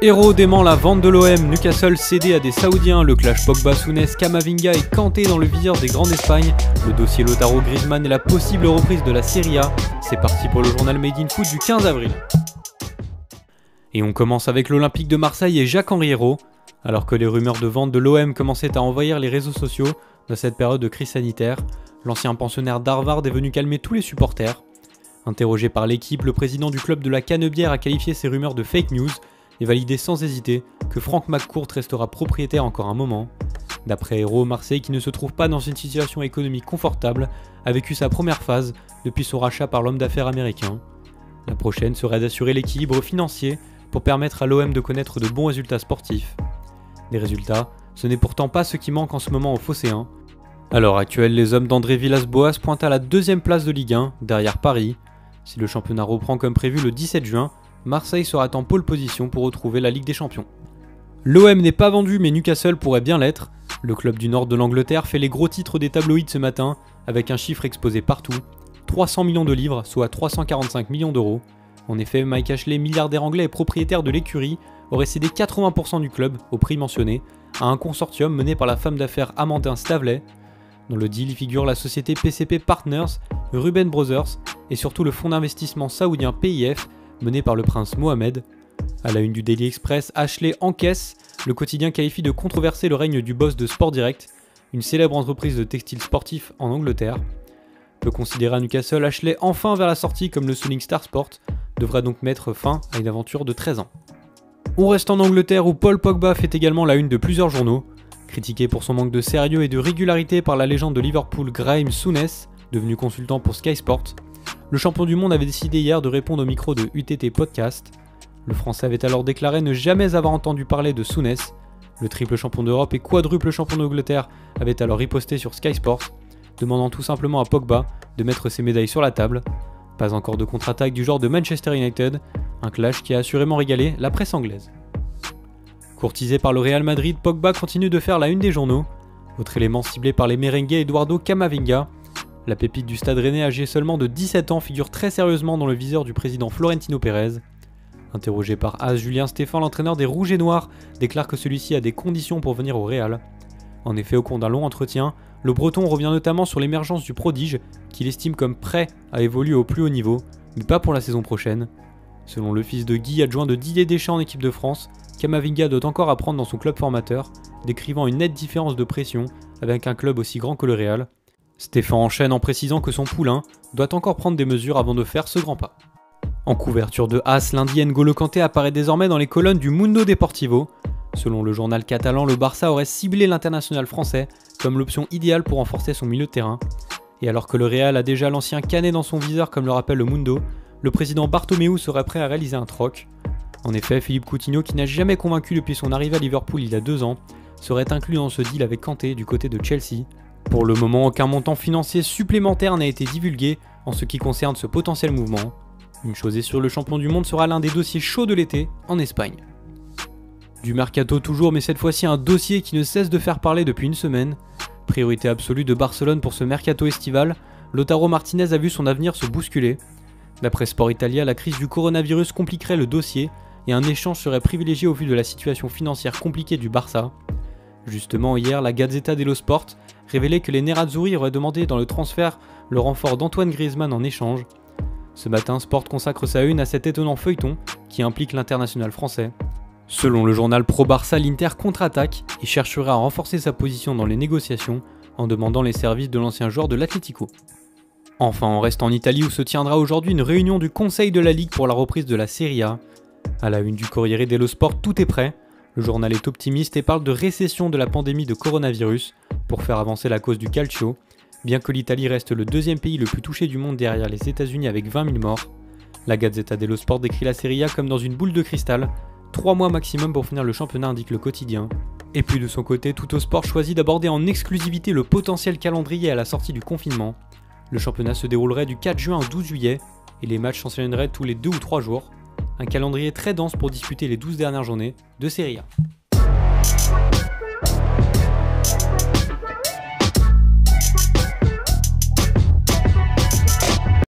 Héros dément la vente de l'OM, Newcastle cédé à des Saoudiens, le clash Pogba-Sounès, Camavinga est canté dans le viseur des grands d'Espagne, le dossier Lautaro Griezmann et la possible reprise de la Serie A. C'est parti pour le journal Made in Foot du 15 avril. Et on commence avec l'Olympique de Marseille et Jacques-Henri Hérault. Alors que les rumeurs de vente de l'OM commençaient à envahir les réseaux sociaux dans cette période de crise sanitaire, l'ancien pensionnaire d'Harvard est venu calmer tous les supporters. Interrogé par l'équipe, le président du club de la Canebière a qualifié ces rumeurs de fake news et validé sans hésiter que Franck McCourt restera propriétaire encore un moment. D'après Hérault, Marseille, qui ne se trouve pas dans une situation économique confortable, a vécu sa première phase depuis son rachat par l'homme d'affaires américain. La prochaine serait d'assurer l'équilibre financier pour permettre à l'OM de connaître de bons résultats sportifs. Des résultats, ce n'est pourtant pas ce qui manque en ce moment aux Phocéens. À l'heure actuelle, les hommes d'André Villas-Boas pointent à la deuxième place de Ligue 1, derrière Paris. Si le championnat reprend comme prévu le 17 juin, Marseille sera en pole position pour retrouver la Ligue des Champions. L'OM n'est pas vendu mais Newcastle pourrait bien l'être. Le club du nord de l'Angleterre fait les gros titres des tabloïds ce matin, avec un chiffre exposé partout. 300 millions de livres, soit 345 millions d'euros. En effet, Mike Ashley, milliardaire anglais et propriétaire de l'écurie, aurait cédé 80% du club, au prix mentionné, à un consortium mené par la femme d'affaires Amandine Staveley. Dans le deal y figure la société PCP Partners, Ruben Brothers et surtout le fonds d'investissement saoudien PIF, mené par le prince Mohamed. À la une du Daily Express, Ashley encaisse. Le quotidien qualifie de controversé le règne du boss de Sport Direct, une célèbre entreprise de textiles sportifs en Angleterre. Peut considérer à Newcastle, Ashley enfin vers la sortie comme le souligne Star Sport, devra donc mettre fin à une aventure de 13 ans. On reste en Angleterre où Paul Pogba fait également la une de plusieurs journaux. Critiqué pour son manque de sérieux et de régularité par la légende de Liverpool Graeme Souness, devenu consultant pour Sky Sport, le champion du monde avait décidé hier de répondre au micro de UTT Podcast. Le Français avait alors déclaré ne jamais avoir entendu parler de Souness. Le triple champion d'Europe et quadruple champion d'Angleterre avait alors riposté sur Sky Sport, demandant tout simplement à Pogba de mettre ses médailles sur la table. Pas encore de contre-attaque du genre de Manchester United, un clash qui a assurément régalé la presse anglaise. Courtisé par le Real Madrid, Pogba continue de faire la une des journaux. Autre élément ciblé par les merengues, Eduardo Camavinga. La pépite du Stade Rennais âgée seulement de 17 ans figure très sérieusement dans le viseur du président Florentino Pérez. Interrogé par AS, Julien Stéphan, l'entraîneur des Rouges et Noirs, déclare que celui-ci a des conditions pour venir au Real. En effet, au cours d'un long entretien, le Breton revient notamment sur l'émergence du prodige, qu'il estime comme prêt à évoluer au plus haut niveau, mais pas pour la saison prochaine. Selon le fils de Guy, adjoint de Didier Deschamps en équipe de France, Camavinga doit encore apprendre dans son club formateur, décrivant une nette différence de pression avec un club aussi grand que le Real. Stéphan enchaîne en précisant que son poulain doit encore prendre des mesures avant de faire ce grand pas. En couverture de AS, lundi, N'Golo Kanté apparaît désormais dans les colonnes du Mundo Deportivo. Selon le journal catalan, le Barça aurait ciblé l'international français comme l'option idéale pour renforcer son milieu de terrain. Et alors que le Real a déjà l'ancien Canet dans son viseur comme le rappelle le Mundo, le président Bartomeu serait prêt à réaliser un troc. En effet, Philippe Coutinho, qui n'a jamais convaincu depuis son arrivée à Liverpool il y a 2 ans, serait inclus dans ce deal avec Kanté du côté de Chelsea. Pour le moment, aucun montant financier supplémentaire n'a été divulgué en ce qui concerne ce potentiel mouvement. Une chose est sûre, le champion du monde sera l'un des dossiers chauds de l'été en Espagne. Du mercato toujours, mais cette fois-ci un dossier qui ne cesse de faire parler depuis une semaine. Priorité absolue de Barcelone pour ce mercato estival, Lautaro Martinez a vu son avenir se bousculer. D'après Sport Italia, la crise du coronavirus compliquerait le dossier et un échange serait privilégié au vu de la situation financière compliquée du Barça. Justement, hier, la Gazzetta dello Sport révélait que les Nerazzurri auraient demandé dans le transfert le renfort d'Antoine Griezmann en échange. Ce matin, Sport consacre sa une à cet étonnant feuilleton qui implique l'international français. Selon le journal Pro Barça, l'Inter contre-attaque et cherchera à renforcer sa position dans les négociations en demandant les services de l'ancien joueur de l'Atlético. Enfin, on reste en Italie où se tiendra aujourd'hui une réunion du Conseil de la Ligue pour la reprise de la Serie A. À la une du Corriere dello Sport, tout est prêt. Le journal est optimiste et parle de récession de la pandémie de coronavirus pour faire avancer la cause du calcio, bien que l'Italie reste le deuxième pays le plus touché du monde derrière les États-Unis avec 20 000 morts. La Gazzetta dello Sport décrit la Serie A comme dans une boule de cristal, 3 mois maximum pour finir le championnat indique le quotidien. Et puis de son côté, Tuttosport choisit d'aborder en exclusivité le potentiel calendrier à la sortie du confinement. Le championnat se déroulerait du 4 juin au 12 juillet et les matchs s'enchaîneraient tous les 2 ou 3 jours. Un calendrier très dense pour disputer les 12 dernières journées de Serie A.